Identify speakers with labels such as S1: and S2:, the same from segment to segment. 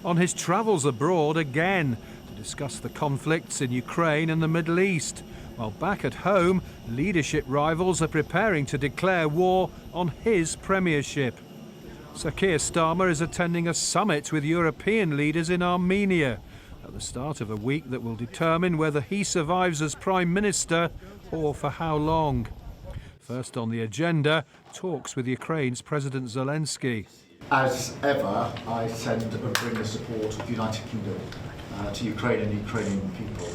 S1: on his travels abroad again to discuss the conflicts in Ukraine and the Middle East, while back at home, leadership rivals are preparing to declare war on his premiership. Sir Keir Starmer is attending a summit with European leaders in Armenia at the start of a week that will determine whether he survives as Prime Minister or for how long. First on the agenda, talks with Ukraine's President Zelensky.
S2: As ever, I send and bring the support of the United Kingdom to Ukraine and Ukrainian people.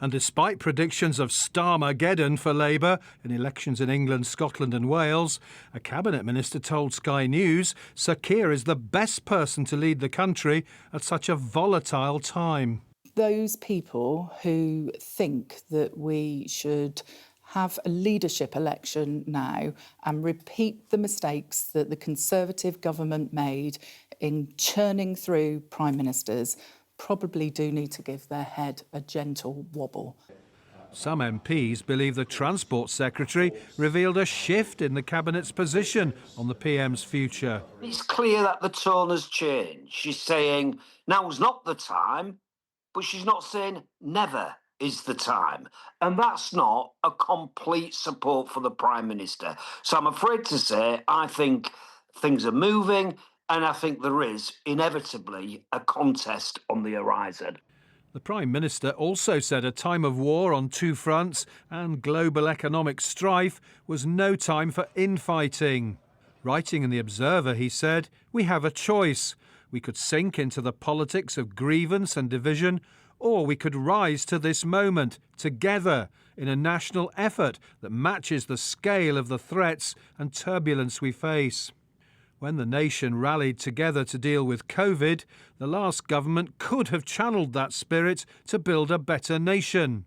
S1: And despite predictions of Starmageddon for Labour in elections in England, Scotland and Wales, a cabinet minister told Sky News Sir Keir is the best person to lead the country at such a volatile time.
S3: Those people who think that we should have a leadership election now and repeat the mistakes that the Conservative government made in churning through prime ministers probably do need to give their head a gentle wobble.
S1: Some MPs believe the Transport Secretary revealed a shift in the Cabinet's position on the PM's future.
S4: It's clear that the tone has changed. She's saying now's not the time, but she's not saying never is the time. And that's not a complete support for the Prime Minister. So I'm afraid to say I think things are moving, and I think there is inevitably a contest on the horizon.
S1: The Prime Minister also said a time of war on two fronts and global economic strife was no time for infighting. Writing in The Observer, he said, "We have a choice. We could sink into the politics of grievance and division, or we could rise to this moment, together, in a national effort that matches the scale of the threats and turbulence we face." When the nation rallied together to deal with COVID, the last government could have channeled that spirit to build a better nation.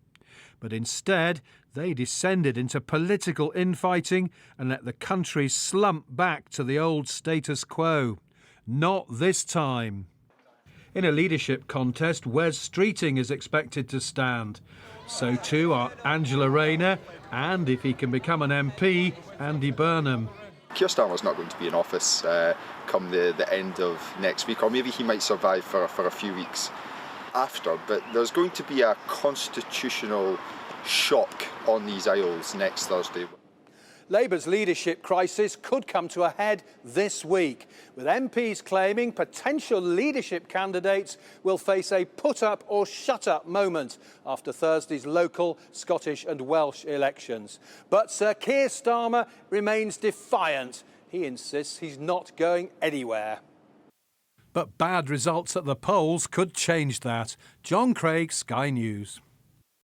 S1: But instead, they descended into political infighting and let the country slump back to the old status quo. Not this time. In a leadership contest, Wes Streeting is expected to stand. So too are Angela Rayner and, if he can become an MP, Andy Burnham.
S5: Keir Starmer's not going to be in office come the end of next week, or maybe he might survive for a few weeks after, but there's going to be a constitutional shock on these Isles next Thursday.
S1: Labour's leadership crisis could come to a head this week, with MPs claiming potential leadership candidates will face a put-up-or-shut-up moment after Thursday's local, Scottish and Welsh elections. But Sir Keir Starmer remains defiant. He insists he's not going anywhere. But bad results at the polls could change that. John Craig, Sky News.